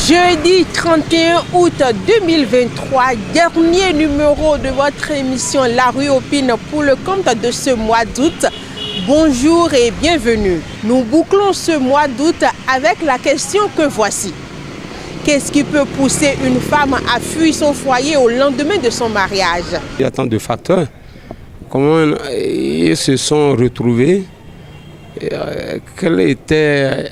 Jeudi 31 août 2023, dernier numéro de votre émission La Rue Opine pour le compte de ce mois d'août. Bonjour et bienvenue. Nous bouclons ce mois d'août avec la question que voici. Qu'est-ce qui peut pousser une femme à fuir son foyer au lendemain de son mariage? Il y a tant de facteurs. Comment ils se sont retrouvés? Quelle était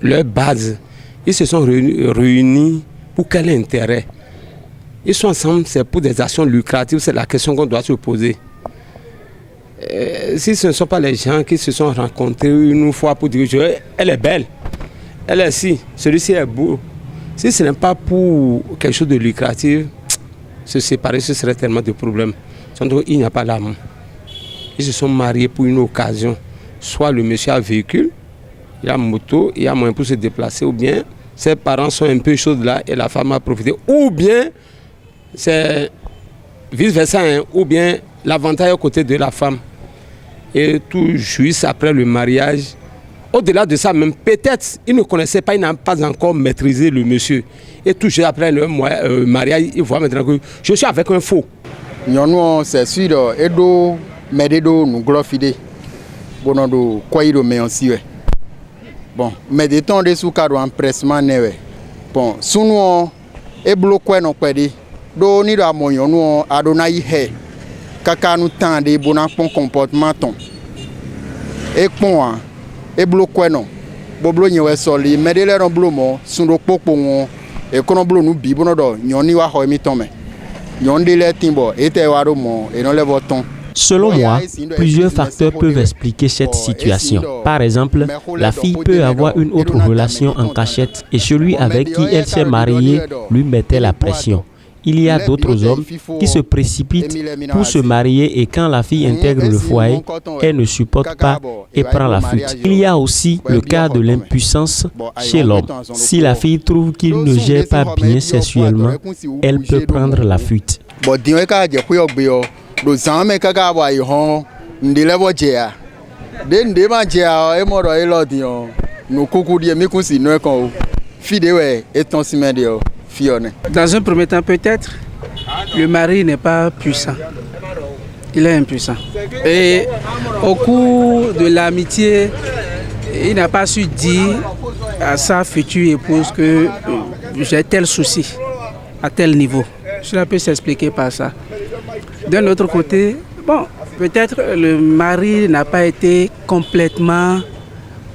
leur base? Ils se sont réunis pour quel intérêt? Ils sont ensemble, c'est pour des actions lucratives, c'est la question qu'on doit se poser. Si ce ne sont pas les gens qui se sont rencontrés une fois pour dire elle est belle, elle est ci, celui-ci est beau. Si ce n'est pas pour quelque chose de lucratif, se séparer, ce serait tellement de problèmes. Surtout, il n'y a pas l'amour. Ils se sont mariés pour une occasion. Soit le monsieur a véhicule, il y a moto, il y a moyen pour se déplacer, ou bien ses parents sont un peu chauds là et la femme a profité. Ou bien c'est vice-versa, hein, ou bien l'avantage est aux côtés de la femme. Et tout juste après le mariage, au-delà de ça même, peut-être il ne connaissait pas, il n'a pas encore maîtrisé le monsieur. Et tout juste après le mariage, il voit maintenant que je suis avec un faux. Nous, c'est sûr, Edo, Mededo, nous glorifie. Bon, nous croyons mais aussi. Bon, mais des temps de soukado empressement newe. Bon, sunu e bloqué no kwedi. Do ni do amonyo no adona ihe. Kaka nou tande bona pon comportement ton. E pon e bloqué no. Boblo nyewe soli, medele no blomo, sundo popo won e kono blo nu bi bono do nyoni wa ho mi ton me. Nyondele timbo ete waro mo e no le voton. Selon moi, plusieurs facteurs peuvent expliquer cette situation. Par exemple, la fille peut avoir une autre relation en cachette et celui avec qui elle s'est mariée lui mettait la pression. Il y a d'autres hommes qui se précipitent pour se marier et quand la fille intègre le foyer, elle ne supporte pas et prend la fuite. Il y a aussi le cas de l'impuissance chez l'homme. Si la fille trouve qu'il ne gère pas bien sexuellement, elle peut prendre la fuite. Do zame kaka wa ihon ndile bojea de ndema jea e moro e lodion no kuku die mi kunsi no kon fidewe et ton simede fione. Dans un premier temps peut-être le mari n'est pas puissant. Il est impuissant. Et au cours de l'amitié, il n'a pas su dire à sa future épouse que j'ai tel souci à tel niveau. Cela peut s'expliquer par ça. D'un autre côté, bon, peut-être le mari n'a pas été complètement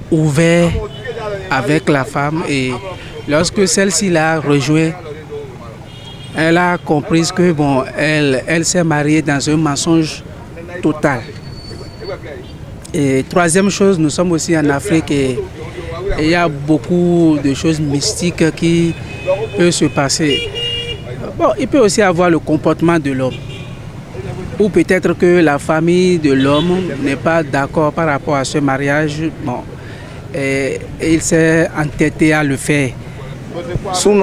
ouvert avec la femme et lorsque celle-ci l'a rejoint, elle a compris que bon, elle s'est mariée dans un mensonge total. Et troisième chose, nous sommes aussi en Afrique et il y a beaucoup de choses mystiques qui peuvent se passer. Bon, il peut aussi avoir le comportement de l'homme. Ou peut-être que la famille de l'homme n'est pas d'accord par rapport à ce mariage. Bon, et il s'est entêté à le faire. Ça veut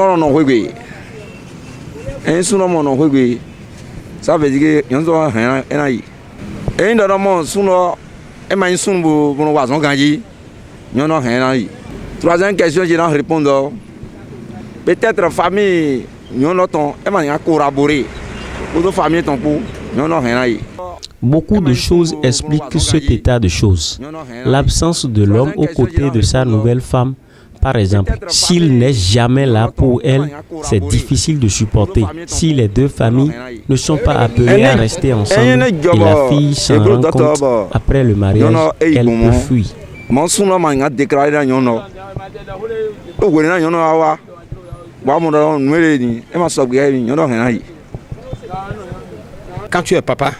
dire que nous avons rien. Et nous avons troisième question, je vais répondre. Peut-être la famille, nous avons collaboré. Pour famille, Beaucoup de choses expliquent cet état de choses. L'absence de l'homme aux côtés de sa nouvelle femme, par exemple. S'il n'est jamais là pour elle, c'est difficile de supporter. Si les deux familles ne sont pas appelées à rester ensemble et la fille s'en rend compte après le mariage, elle peut fuir. Quand tu es papa,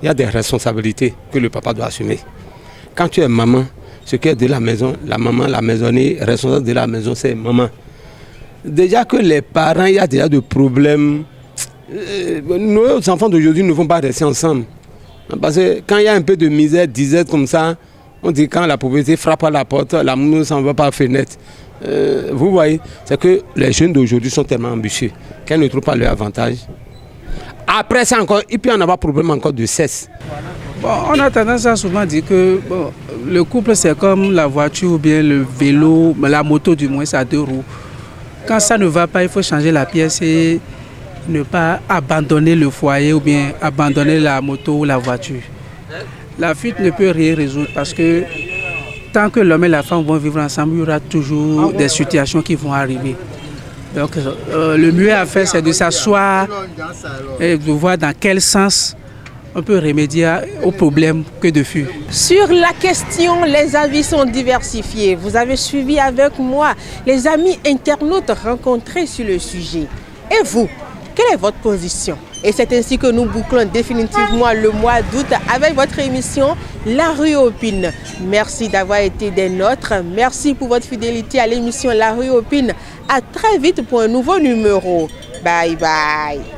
il y a des responsabilités que le papa doit assumer. Quand tu es maman, ce qui est de la maison, la maman, la maisonnée, responsable de la maison, c'est maman. Déjà que les parents, il y a déjà des problèmes. Nos enfants d'aujourd'hui ne vont pas rester ensemble. Parce que quand il y a un peu de misère, disette comme ça, on dit quand la pauvreté frappe à la porte, l'amour ne s'en va pas à la fenêtre. Vous voyez, c'est que les jeunes d'aujourd'hui sont tellement ambitieux qu'elles ne trouvent pas leur avantage. Après ça encore, il peut y en avoir problème encore de cesse. Bon, on a tendance à souvent dire que bon, le couple c'est comme la voiture ou bien le vélo, la moto du moins, ça a deux roues. Quand ça ne va pas, il faut changer la pièce et ne pas abandonner le foyer ou bien abandonner la moto ou la voiture. La fuite ne peut rien résoudre parce que tant que l'homme et la femme vont vivre ensemble, il y aura toujours des situations qui vont arriver. Donc le mieux à faire, c'est de s'asseoir et de voir dans quel sens on peut remédier aux problèmes que de fuir. Sur la question, les avis sont diversifiés. Vous avez suivi avec moi les amis internautes rencontrés sur le sujet. Et vous, quelle est votre position? Et c'est ainsi que nous bouclons définitivement le mois d'août avec votre émission La Rue Opine. Merci d'avoir été des nôtres. Merci pour votre fidélité à l'émission La Rue Opine. À très vite pour un nouveau numéro. Bye bye.